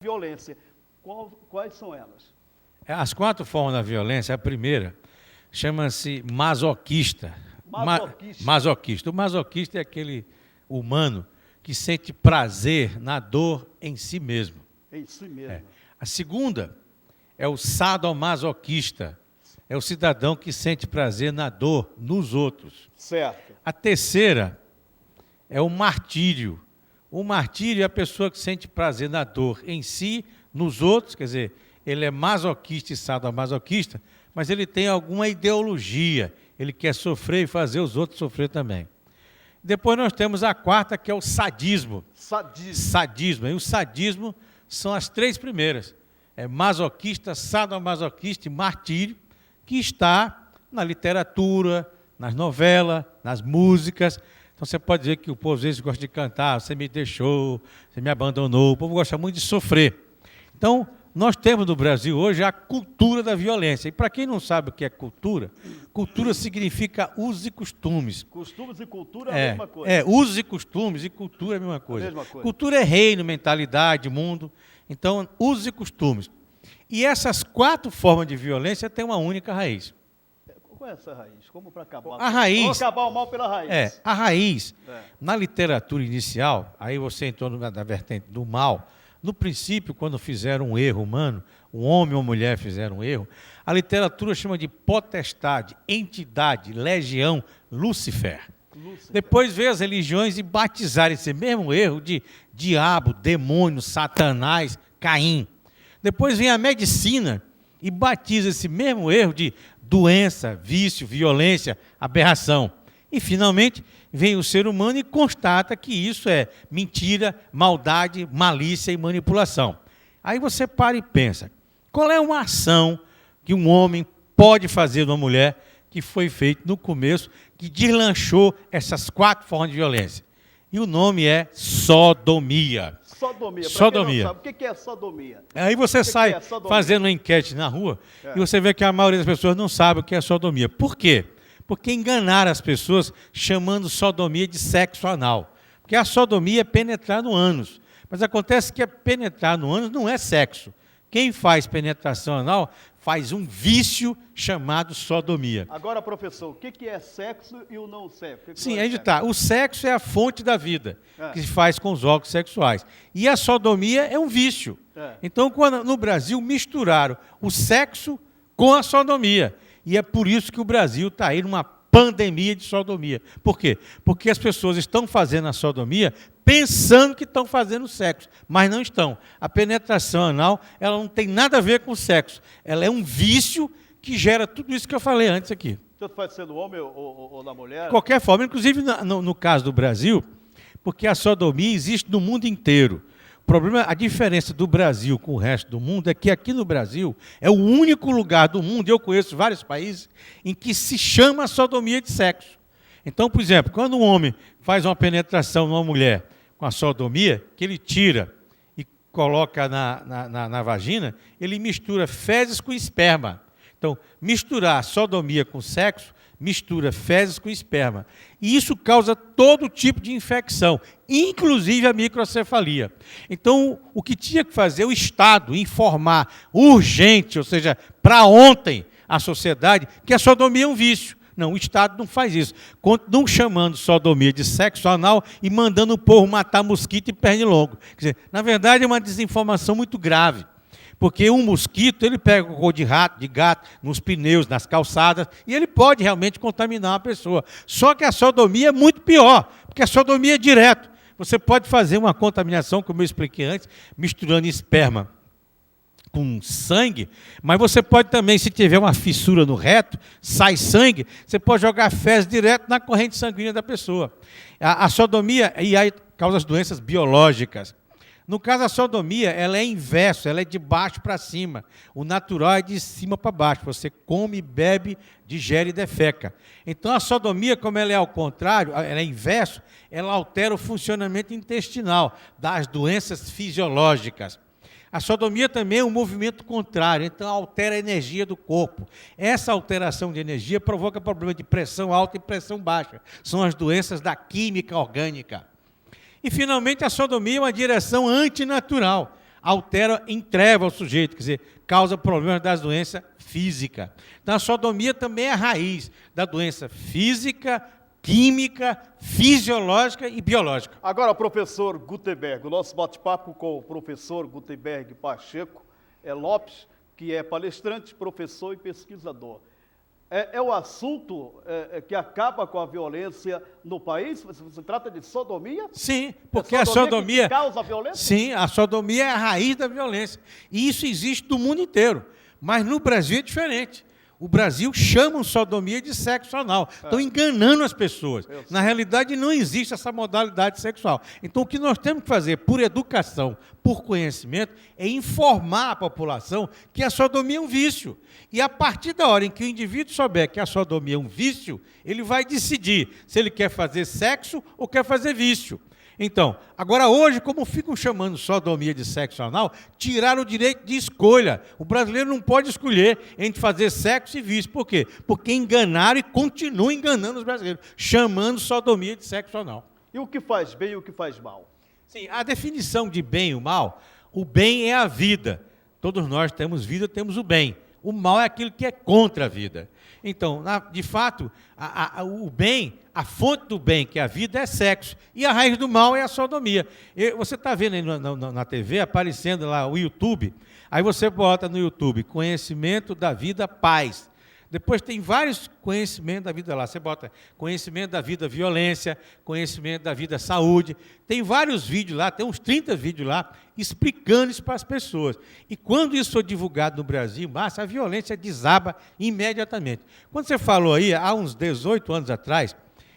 violência. Quais são elas? As 4 formas da violência, a primeira chama-se masoquista. Masoquista. O masoquista é aquele humano que sente prazer na dor em si mesmo. Em si mesmo. A segunda é o sadomasoquista. É o cidadão que sente prazer na dor nos outros. Certo. A terceira é o martírio. O martírio é a pessoa que sente prazer na dor em si, nos outros, quer dizer, ele é masoquista e sadomasoquista, mas ele tem alguma ideologia, ele quer sofrer e fazer os outros sofrer também. Depois nós temos a quarta, que é o sadismo. Sadismo. E o sadismo são as 3 primeiras. É masoquista, sadomasoquista e martírio, que está na literatura, nas novelas, nas músicas. Então você pode dizer que o povo às vezes gosta de cantar, você me deixou, você me abandonou, o povo gosta muito de sofrer. Então, nós temos no Brasil hoje a cultura da violência. E para quem não sabe o que é cultura, cultura significa usos e costumes. Costumes e cultura é a mesma coisa. Usos e costumes e cultura é a mesma coisa. Cultura é reino, mentalidade, mundo. Então, usos e costumes. E essas 4 formas de violência têm uma única raiz. Qual é essa raiz? Como para acabar? A raiz. Vamos acabar o mal pela raiz. A raiz. Na literatura inicial, aí você entrou na vertente do mal. No princípio, quando fizeram um erro humano, um homem ou mulher fizeram um erro, a literatura chama de potestade, entidade, legião, Lúcifer. Depois veio as religiões e batizaram esse mesmo erro de diabo, demônio, Satanás, Caim. Depois vem a medicina e batiza esse mesmo erro de doença, vício, violência, aberração. E, finalmente, vem o ser humano e constata que isso é mentira, maldade, malícia e manipulação. Aí você para e pensa, qual é uma ação que um homem pode fazer numa mulher que foi feita no começo, que deslanchou essas 4 formas de violência? E o nome é sodomia. Sodomia. Sodomia. Quem não sabe, o que é sodomia? Aí você sai fazendo uma enquete na rua e você vê que a maioria das pessoas não sabe o que é sodomia. Por quê? Porque enganaram as pessoas chamando sodomia de sexo anal. Porque a sodomia é penetrar no ânus. Mas acontece que penetrar no ânus não é sexo. Quem faz penetração anal faz um vício chamado sodomia. Agora, professor, o que é sexo e o não sexo? Sim, aí está. O sexo é a fonte da vida, que se faz com os órgãos sexuais. E a sodomia é um vício. Então, quando no Brasil misturaram o sexo com a sodomia. E é por isso que o Brasil está aí numa pandemia de sodomia. Por quê? Porque as pessoas estão fazendo a sodomia pensando que estão fazendo sexo, mas não estão. A penetração anal, ela não tem nada a ver com o sexo. Ela é um vício que gera tudo isso que eu falei antes aqui. Tanto faz ser no homem ou na mulher? De qualquer forma, inclusive no caso do Brasil, porque a sodomia existe no mundo inteiro. O problema, a diferença do Brasil com o resto do mundo é que aqui no Brasil é o único lugar do mundo, eu conheço vários países, em que se chama sodomia de sexo. Então, por exemplo, quando um homem faz uma penetração numa mulher com a sodomia, que ele tira e coloca na vagina, ele mistura fezes com esperma. Então, misturar sodomia com sexo, mistura fezes com esperma. E isso causa todo tipo de infecção, inclusive a microcefalia. Então, o que tinha que fazer o Estado, informar urgente, ou seja, para ontem, a sociedade, que a sodomia é um vício. Não, o Estado não faz isso. Continuam chamando sodomia de sexo anal e mandando o povo matar mosquito e pernilongo. Quer dizer, na verdade, é uma desinformação muito grave. Porque um mosquito, ele pega o cocô de rato, de gato, nos pneus, nas calçadas, e ele pode realmente contaminar uma pessoa. Só que a sodomia é muito pior, porque a sodomia é direto. Você pode fazer uma contaminação, como eu expliquei antes, misturando esperma com sangue, mas você pode também, se tiver uma fissura no reto, sai sangue, você pode jogar fezes direto na corrente sanguínea da pessoa. A sodomia e aí causa as doenças biológicas. No caso, a sodomia, ela é inverso, ela é de baixo para cima. O natural é de cima para baixo. Você come, bebe, digere e defeca. Então, a sodomia, como ela é ao contrário, ela é inverso, ela altera o funcionamento intestinal, das doenças fisiológicas. A sodomia também é um movimento contrário, então altera a energia do corpo. Essa alteração de energia provoca problema de pressão alta e pressão baixa. São as doenças da química orgânica. E, finalmente, a sodomia é uma direção antinatural. altera, entreva o sujeito, quer dizer, causa problemas das doenças físicas. Então, a sodomia também é a raiz da doença física, química, fisiológica e biológica. Agora, professor Gutenberg, o nosso bate-papo com o professor Gutenberg Pacheco Lopes, que é palestrante, professor e pesquisador. É o assunto que acaba com a violência no país? Você trata de sodomia? Sim, porque a a sodomia que causa a violência? Sim, a sodomia é a raiz da violência. E isso existe no mundo inteiro. Mas no Brasil é diferente. O Brasil chama sodomia de sexo anal. Estão enganando as pessoas. Na realidade, não existe essa modalidade sexual. Então, o que nós temos que fazer, por educação, por conhecimento, é informar a população que a sodomia é um vício. E a partir da hora em que o indivíduo souber que a sodomia é um vício, ele vai decidir se ele quer fazer sexo ou quer fazer vício. Então, agora hoje, como ficam chamando sodomia de sexo anal, tiraram o direito de escolha. O brasileiro não pode escolher entre fazer sexo e vício. Por quê? Porque enganaram e continuam enganando os brasileiros, chamando sodomia de sexo anal. E o que faz bem e o que faz mal? Sim, a definição de bem e o mal, o bem é a vida. Todos nós temos vida, temos o bem. O mal é aquilo que é contra a vida. Então, de fato, o bem, a fonte do bem, que é a vida, é sexo. E a raiz do mal é a sodomia. Você está vendo aí na TV, aparecendo lá o YouTube, aí você bota no YouTube, conhecimento da vida, paz. Depois tem vários conhecimentos da vida lá. Você bota conhecimento da vida, violência, conhecimento da vida, saúde. Tem vários vídeos lá, tem uns 30 vídeos lá, explicando isso para as pessoas. E quando isso for divulgado no Brasil, a violência desaba imediatamente. Quando você falou aí, há uns 18 anos atrás,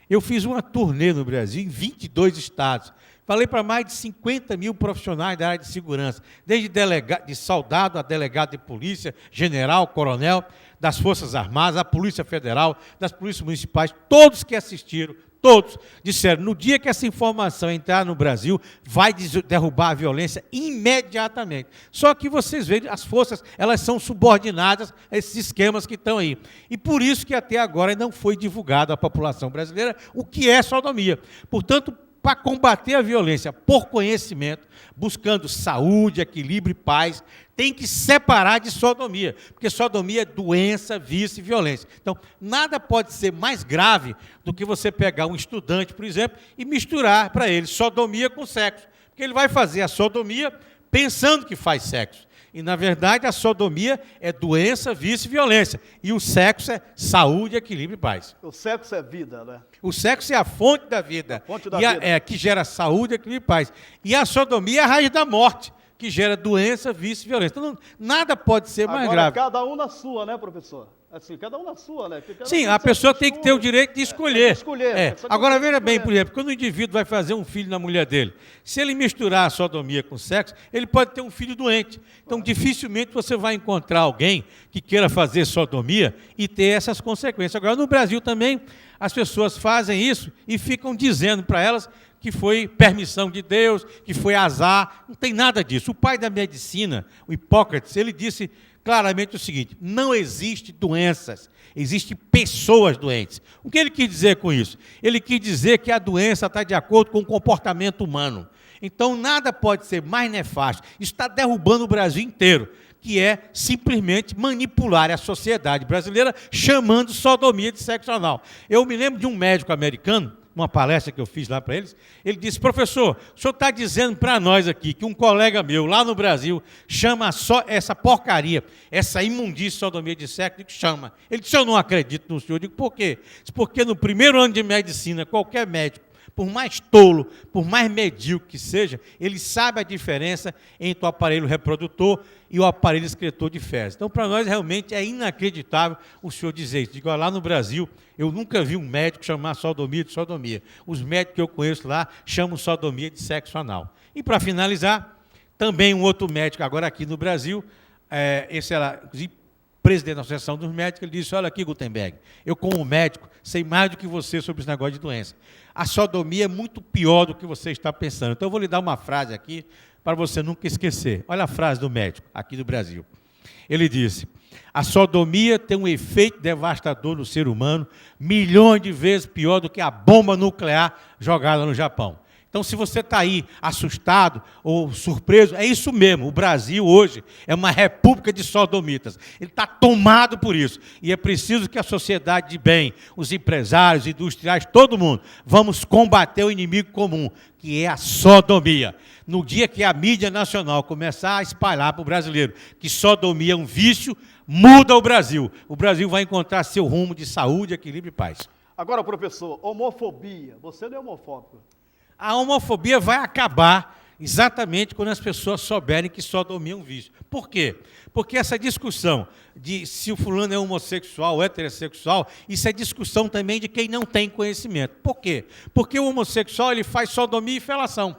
eu fiz uma turnê no Brasil, em 22 estados. Falei para mais de 50 mil profissionais da área de segurança, desde de soldado a delegado de polícia, general, coronel, das Forças Armadas, da Polícia Federal, das polícias municipais, todos que assistiram, todos disseram, no dia que essa informação entrar no Brasil, vai derrubar a violência imediatamente. Só que vocês veem, as forças, elas são subordinadas a esses esquemas que estão aí. E por isso que até agora não foi divulgado à população brasileira o que é sodomia. Portanto, para combater a violência por conhecimento, buscando saúde, equilíbrio e paz, tem que separar de sodomia, porque sodomia é doença, vício e violência. Então, nada pode ser mais grave do que você pegar um estudante, por exemplo, e misturar para ele sodomia com sexo, porque ele vai fazer a sodomia pensando que faz sexo. E, na verdade, a sodomia é doença, vício e violência. E o sexo é saúde, equilíbrio e paz. O sexo é vida, né? O sexo é a fonte da vida. A fonte da vida. Que gera saúde, equilíbrio e paz. E a sodomia é a raiz da morte, que gera doença, vício e violência. Então, nada pode ser mais grave. Cada um na sua, né, professor? Assim, cada um na sua, né? Sim, a pessoa tem que ter o direito de escolher. escolher. Agora, veja bem, por exemplo, quando o indivíduo vai fazer um filho na mulher dele, se ele misturar a sodomia com sexo, ele pode ter um filho doente. Então, dificilmente você vai encontrar alguém que queira fazer sodomia e ter essas consequências. Agora, no Brasil também, as pessoas fazem isso e ficam dizendo para elas que foi permissão de Deus, que foi azar. Não tem nada disso. O pai da medicina, o Hipócrates, ele disse claramente o seguinte: não existe doenças, existem pessoas doentes. O que ele quis dizer com isso? Ele quis dizer que a doença está de acordo com o comportamento humano. Então, nada pode ser mais nefasto. Isso está derrubando o Brasil inteiro, que é simplesmente manipular a sociedade brasileira, chamando sodomia de sexo anal. Eu me lembro de um médico americano, uma palestra que eu fiz lá para eles, ele disse: professor, o senhor está dizendo para nós aqui que um colega meu lá no Brasil chama só essa porcaria, essa imundícia sodomia de sexo? Eu digo: chama. Ele disse: eu não acredito no senhor. Eu digo: por quê? Porque no primeiro ano de medicina, qualquer médico, por mais tolo, por mais medíocre que seja, ele sabe a diferença entre o aparelho reprodutor e o aparelho excretor de fezes. Então, para nós, realmente, é inacreditável o senhor dizer isso. Digo, lá no Brasil, eu nunca vi um médico chamar sodomia de sodomia. Os médicos que eu conheço lá chamam sodomia de sexo anal. E, para finalizar, também um outro médico, agora aqui no Brasil, esse era, inclusive, presidente da Associação dos Médicos, ele disse: olha aqui, Gutenberg, eu como médico sei mais do que você sobre esse negócio de doença. A sodomia é muito pior do que você está pensando. Então eu vou lhe dar uma frase aqui para você nunca esquecer. Olha a frase do médico aqui do Brasil. Ele disse: a sodomia tem um efeito devastador no ser humano, milhões de vezes pior do que a bomba nuclear jogada no Japão. Então, se você está aí assustado ou surpreso, é isso mesmo. O Brasil hoje é uma república de sodomitas. Ele está tomado por isso. E é preciso que a sociedade de bem, os empresários, industriais, todo mundo, vamos combater o inimigo comum, que é a sodomia. No dia que a mídia nacional começar a espalhar para o brasileiro que sodomia é um vício, muda o Brasil. O Brasil vai encontrar seu rumo de saúde, equilíbrio e paz. Agora, professor, homofobia. Você não é homofóbico? A homofobia vai acabar exatamente quando as pessoas souberem que sodomia é um vício. Por quê? Porque essa discussão de se o fulano é homossexual ou heterossexual, isso é discussão também de quem não tem conhecimento. Por quê? Porque o homossexual ele faz sodomia e felação.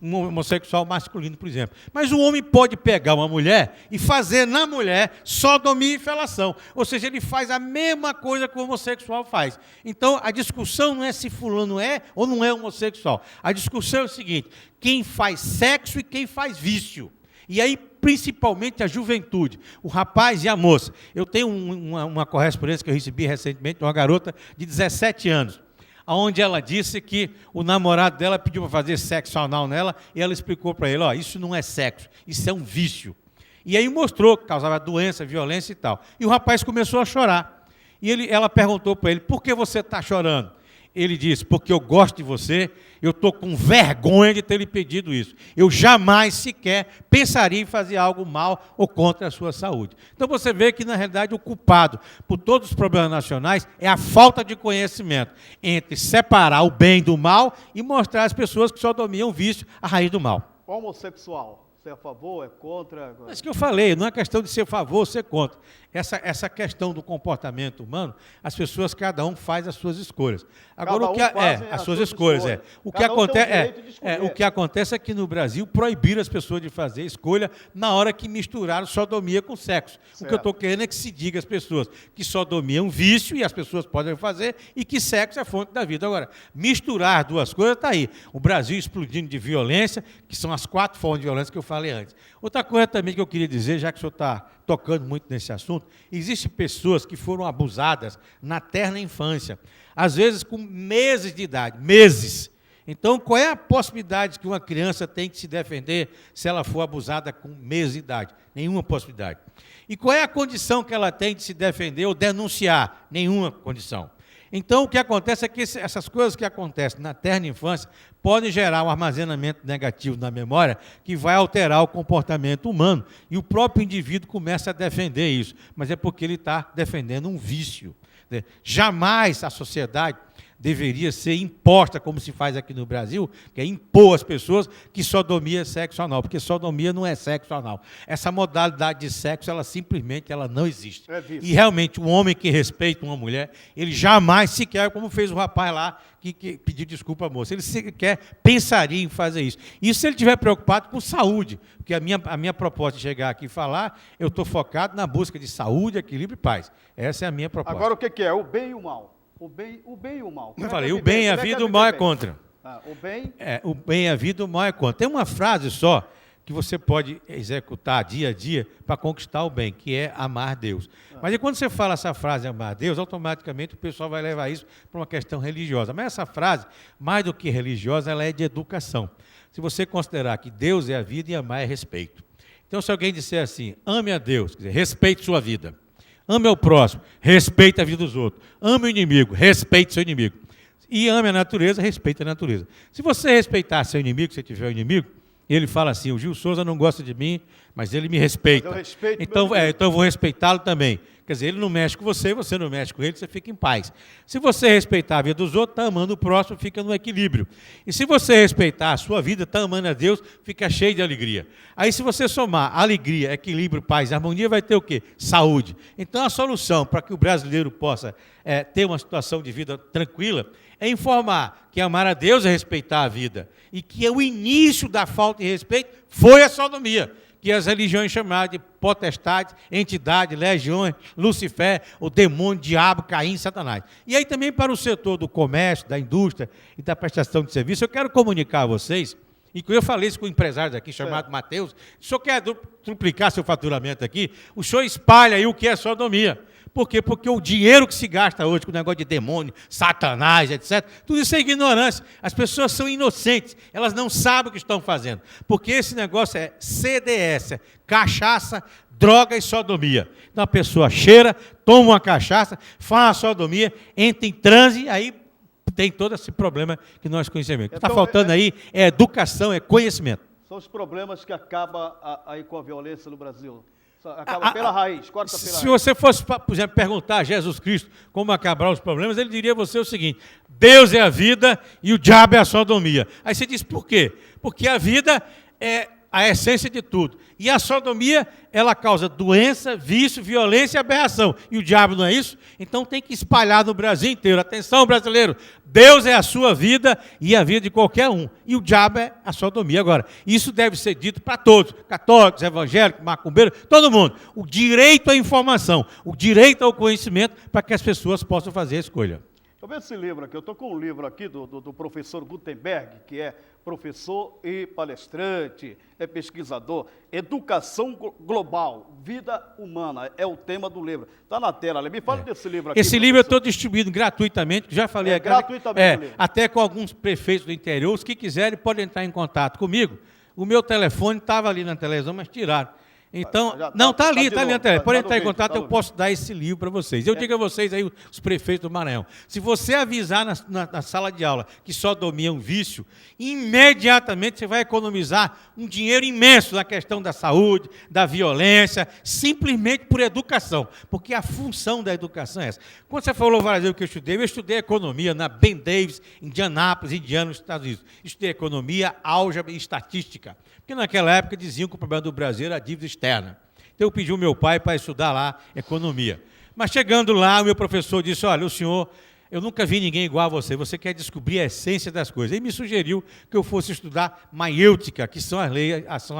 Um homossexual masculino, por exemplo. Mas o homem pode pegar uma mulher e fazer na mulher sodomia e felação. Ou seja, ele faz a mesma coisa que o homossexual faz. Então, a discussão não é se fulano é ou não é homossexual. A discussão é o seguinte: quem faz sexo e quem faz vício. E aí, principalmente a juventude, o rapaz e a moça. Eu tenho uma correspondência que eu recebi recentemente de uma garota de 17 anos. Onde ela disse que o namorado dela pediu para fazer sexo anal nela, e ela explicou para ele, ó, isso não é sexo, isso é um vício. E aí mostrou que causava doença, violência e tal. E o rapaz começou a chorar. E ela perguntou para ele, por que você está chorando? Ele disse, porque eu gosto de você, eu estou com vergonha de ter lhe pedido isso. Eu jamais sequer pensaria em fazer algo mal ou contra a sua saúde. Então você vê que, na realidade, o culpado por todos os problemas nacionais é a falta de conhecimento entre separar o bem do mal e mostrar às pessoas que sodomia é um vício, a raiz do mal. Homossexual. Você é a favor, é contra? É isso que eu falei, não é questão de ser a favor ou ser contra. Essa questão do comportamento humano, as pessoas, cada um faz as suas escolhas. Agora, as suas escolhas. O que acontece é que no Brasil proibiram as pessoas de fazer escolha na hora que misturaram sodomia com sexo. Certo. O que eu estou querendo é que se diga às pessoas que sodomia é um vício e as pessoas podem fazer e que sexo é a fonte da vida. Agora, misturar duas coisas está aí. O Brasil explodindo de violência, que são as 4 formas de violência que eu falei antes. Outra coisa também que eu queria dizer, já que o senhor está tocando muito nesse assunto, existem pessoas que foram abusadas na terna infância, às vezes com meses de idade, meses. Então, qual é a possibilidade que uma criança tem de se defender se ela for abusada com meses de idade? Nenhuma possibilidade. E qual é a condição que ela tem de se defender ou denunciar? Nenhuma condição. Então, o que acontece é que essas coisas que acontecem na terna infância podem gerar um armazenamento negativo na memória que vai alterar o comportamento humano. E o próprio indivíduo começa a defender isso. Mas é porque ele está defendendo um vício. Jamais a sociedade deveria ser imposta, como se faz aqui no Brasil, que é impor às pessoas que sodomia é sexo anal, porque sodomia não é sexo anal. Essa modalidade de sexo, ela simplesmente não existe. E realmente, um homem que respeita uma mulher, ele jamais sequer, como fez o rapaz lá, que pediu desculpa à moça, ele sequer pensaria em fazer isso. Isso se ele estiver preocupado com saúde, porque a minha proposta de chegar aqui e falar, eu estou focado na busca de saúde, equilíbrio e paz. Essa é a minha proposta. Agora, o que é? O bem e o mal. O bem e o mal. Eu falei, o bem é a vida, o mal é contra. O bem? O bem é a vida, o mal é contra. Tem uma frase só que você pode executar dia a dia para conquistar o bem, que é amar Deus. Mas aí, quando você fala essa frase, amar Deus, automaticamente o pessoal vai levar isso para uma questão religiosa. Mas essa frase, mais do que religiosa, ela é de educação. Se você considerar que Deus é a vida e amar é respeito. Então, se alguém disser assim, ame a Deus, quer dizer, respeite sua vida. Ame ao próximo, respeite a vida dos outros. Ame o inimigo, respeite seu inimigo. E ame a natureza, respeite a natureza. Se você respeitar seu inimigo, se tiver um inimigo, ele fala assim, o Gil Souza não gosta de mim, mas ele me respeita. Então eu vou respeitá-lo também. Quer dizer, ele não mexe com você, você não mexe com ele, você fica em paz. Se você respeitar a vida dos outros, está amando o próximo, fica no equilíbrio. E se você respeitar a sua vida, está amando a Deus, fica cheio de alegria. Aí se você somar alegria, equilíbrio, paz e harmonia, vai ter o quê? Saúde. Então a solução para que o brasileiro possa ter uma situação de vida tranquila é informar que amar a Deus é respeitar a vida. E que o início da falta de respeito foi a sodomia, que as religiões chamaram de potestade, entidade, legiões, Lucifer, o demônio, diabo, Caim, Satanás. E aí também para o setor do comércio, da indústria e da prestação de serviço, eu quero comunicar a vocês, Inclusive, eu falei isso com um empresário aqui, chamado Mateus. O senhor quer duplicar seu faturamento aqui? O senhor espalha aí o que é sodomia. Por quê? Porque o dinheiro que se gasta hoje com o negócio de demônio, satanás, etc., tudo isso é ignorância. As pessoas são inocentes, elas não sabem o que estão fazendo. Porque esse negócio é CDS, cachaça, droga e sodomia. Então a pessoa cheira, toma uma cachaça, faz a sodomia, entra em transe, aí tem todo esse problema que nós conhecemos. O que está faltando aí é educação, é conhecimento. São os problemas que acabam aí com a violência no Brasil. Acaba pela raiz, corta pela raiz. Se você fosse, por exemplo, perguntar a Jesus Cristo como acabar os problemas, ele diria a você o seguinte: Deus é a vida e o diabo é a sodomia. Aí você diz, por quê? Porque a vida é a essência de tudo. E a sodomia, ela causa doença, vício, violência e aberração. E o diabo não é isso? Então tem que espalhar no Brasil inteiro. Atenção, brasileiro, Deus é a sua vida e a vida de qualquer um. E o diabo é a sodomia. Agora, isso deve ser dito para todos, católicos, evangélicos, macumbeiros, todo mundo. O direito à informação, o direito ao conhecimento para que as pessoas possam fazer a escolha. Deixa eu ver esse livro aqui. Eu estou com um livro aqui do professor Gutenberg, que é professor e palestrante, é pesquisador. Educação Global, Vida Humana, é o tema do livro. Está na tela, me fala desse livro aqui. Esse livro eu estou distribuindo gratuitamente, já falei aqui. Gratuitamente. Até com alguns prefeitos do interior, os que quiserem podem entrar em contato comigo. O meu telefone estava ali na televisão, mas tiraram. Então, está ali na tela. Pode entrar em contato, eu posso dar esse livro para vocês. Eu digo a vocês aí, os prefeitos do Maranhão, se você avisar na sala de aula que sodomia é um vício, imediatamente você vai economizar um dinheiro imenso na questão da saúde, da violência, simplesmente por educação, porque a função da educação é essa. Quando você falou várias vezes que eu estudei economia na Ben Davis, Indianápolis, Indiana, nos Estados Unidos. Estudei economia, álgebra e estatística. Porque naquela época diziam que o problema do Brasil era a dívida externa. Então eu pedi ao meu pai para estudar lá economia. Mas chegando lá, o meu professor disse, olha, o senhor, eu nunca vi ninguém igual a você, você quer descobrir a essência das coisas. E me sugeriu que eu fosse estudar maiêutica, que são as leis, são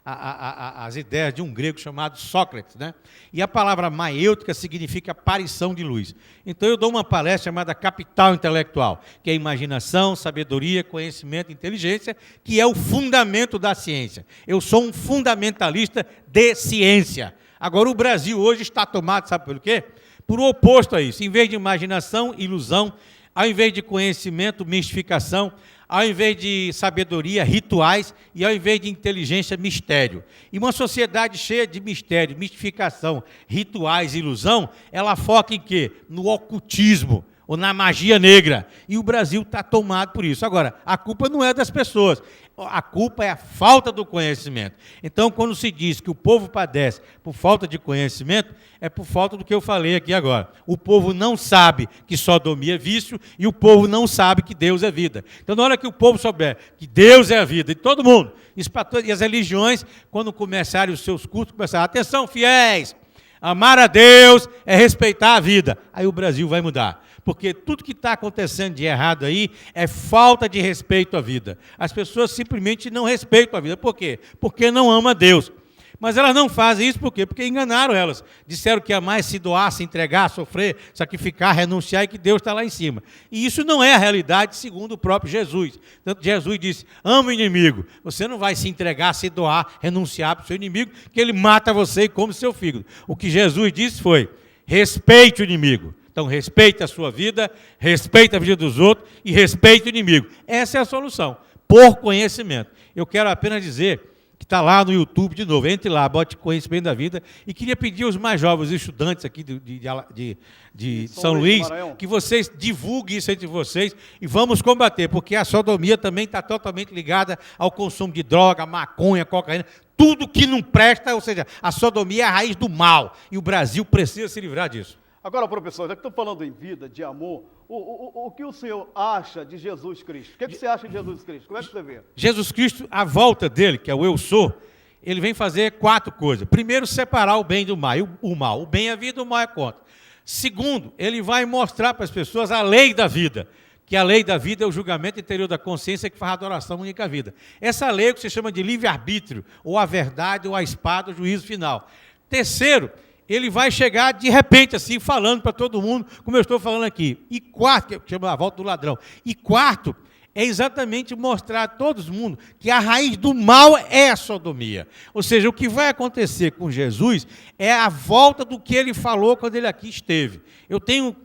as ideias de um grego chamado Sócrates, né? E a palavra maiêutica significa aparição de luz. Então eu dou uma palestra chamada Capital Intelectual, que é imaginação, sabedoria, conhecimento, inteligência, que é o fundamento da ciência. Eu sou um fundamentalista de ciência. Agora o Brasil hoje está tomado, sabe por quê? Por o oposto a isso. Em vez de imaginação, ilusão, ao invés de conhecimento, mistificação, ao invés de sabedoria, rituais, e ao invés de inteligência, mistério. E uma sociedade cheia de mistério, mistificação, rituais e ilusão, ela foca em quê? No ocultismo, ou na magia negra. E o Brasil está tomado por isso. Agora, a culpa não é das pessoas, a culpa é a falta do conhecimento. Então, quando se diz que o povo padece por falta de conhecimento, é por falta do que eu falei aqui agora. O povo não sabe que sodomia é vício e o povo não sabe que Deus é vida. Então, na hora que o povo souber que Deus é a vida, e todo mundo, e as religiões, quando começarem os seus cultos, começarem, atenção, fiéis, amar a Deus é respeitar a vida. Aí o Brasil vai mudar. Porque tudo que está acontecendo de errado aí é falta de respeito à vida. As pessoas simplesmente não respeitam a vida. Por quê? Porque não amam a Deus. Mas elas não fazem isso por quê? Porque enganaram elas. Disseram que ia mais se doar, se entregar, sofrer, sacrificar, renunciar e que Deus está lá em cima. E isso não é a realidade segundo o próprio Jesus. Tanto Jesus disse, ama o inimigo. Você não vai se entregar, se doar, renunciar para o seu inimigo, que ele mata você e come seu fígado. O que Jesus disse foi, respeite o inimigo. Então, respeite a sua vida, respeite a vida dos outros e respeite o inimigo. Essa é a solução, por conhecimento. Eu quero apenas dizer que está lá no YouTube de novo. Entre lá, bote conhecimento da vida. E queria pedir aos mais jovens estudantes aqui de São Luís, que vocês divulguem isso entre vocês e vamos combater, porque a sodomia também está totalmente ligada ao consumo de droga, maconha, cocaína, tudo que não presta, ou seja, a sodomia é a raiz do mal. E o Brasil precisa se livrar disso. Agora, professor, já que estou falando em vida, de amor, o que o senhor acha de Jesus Cristo? O que você acha de Jesus Cristo? Como é que você vê? Jesus Cristo, a volta dele, que é o eu sou, ele vem fazer 4 coisas. Primeiro, separar o bem do mal. O mal. O bem é vida, o mal é contra. Segundo, ele vai mostrar para as pessoas a lei da vida, que a lei da vida é o julgamento interior da consciência que faz a adoração única à vida. Essa lei é o que se chama de livre-arbítrio, ou a verdade, ou a espada, o juízo final. Terceiro, ele vai chegar de repente, assim, falando para todo mundo, como eu estou falando aqui. E quarto, que chama a volta do ladrão. E quarto, é exatamente mostrar a todo mundo que a raiz do mal é a sodomia. Ou seja, o que vai acontecer com Jesus é a volta do que ele falou quando ele aqui esteve. Eu tenho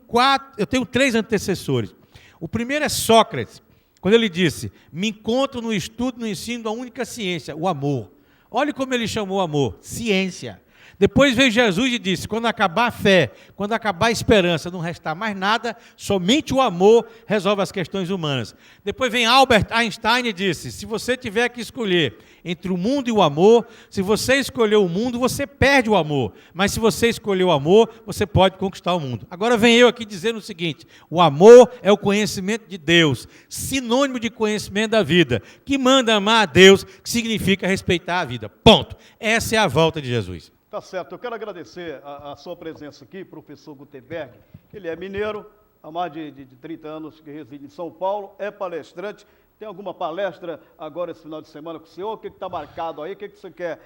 3 antecessores. O primeiro é Sócrates, quando ele disse: me encontro no estudo, no ensino da única ciência, o amor. Olhe como ele chamou o amor, ciência. Depois veio Jesus e disse: quando acabar a fé, quando acabar a esperança, não restar mais nada, somente o amor resolve as questões humanas. Depois vem Albert Einstein e disse: se você tiver que escolher entre o mundo e o amor, se você escolher o mundo, você perde o amor. Mas se você escolher o amor, você pode conquistar o mundo. Agora vem eu aqui dizendo o seguinte: o amor é o conhecimento de Deus, sinônimo de conhecimento da vida, que manda amar a Deus, que significa respeitar a vida. Ponto. Essa é a volta de Jesus. Tá certo, eu quero agradecer a sua presença aqui, professor Gutenberg. Ele é mineiro, há mais de 30 anos que reside em São Paulo, é palestrante. Tem alguma palestra agora esse final de semana com o senhor? O que está marcado aí? O que você quer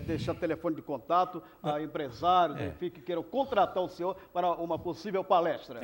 deixar telefone de contato a empresários, enfim, que queiram contratar o senhor para uma possível palestra?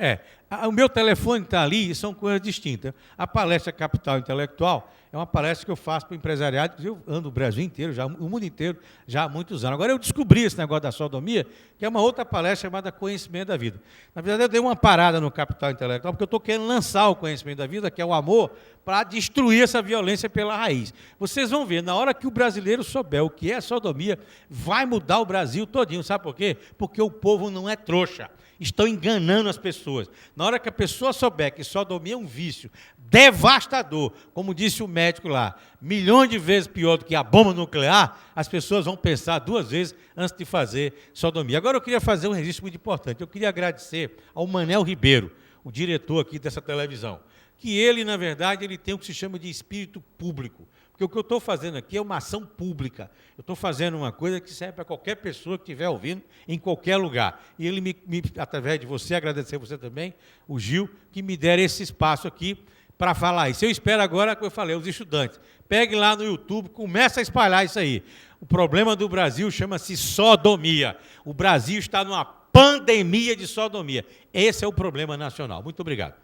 O meu telefone está ali e são coisas distintas. A palestra Capital Intelectual é uma palestra que eu faço para o empresariado, eu ando o Brasil inteiro, o mundo inteiro, já há muitos anos. Agora eu descobri esse negócio da sodomia, que é uma outra palestra chamada Conhecimento da Vida. Na verdade, eu dei uma parada no Capital Intelectual, porque eu estou querendo lançar o Conhecimento da Vida, que é o amor, para destruir essa violência pela raiz. Vocês vão ver, na hora que o brasileiro souber o que é sodomia, vai mudar o Brasil todinho. Sabe por quê? Porque o povo não é trouxa. Estão enganando as pessoas. Na hora que a pessoa souber que sodomia é um vício devastador, como disse o médico lá, milhões de vezes pior do que a bomba nuclear, as pessoas vão pensar 2 vezes antes de fazer sodomia. Agora eu queria fazer um registro muito importante. Eu queria agradecer ao Manel Ribeiro, o diretor aqui dessa televisão, que ele, na verdade, ele tem o que se chama de espírito público. Porque o que eu estou fazendo aqui é uma ação pública. Eu estou fazendo uma coisa que serve para qualquer pessoa que estiver ouvindo, em qualquer lugar. E ele, através de você, agradecer você também, o Gil, que me deram esse espaço aqui para falar isso. Eu espero agora, como eu falei, os estudantes, peguem lá no YouTube, comece a espalhar isso aí. O problema do Brasil chama-se sodomia. O Brasil está numa pandemia de sodomia. Esse é o problema nacional. Muito obrigado.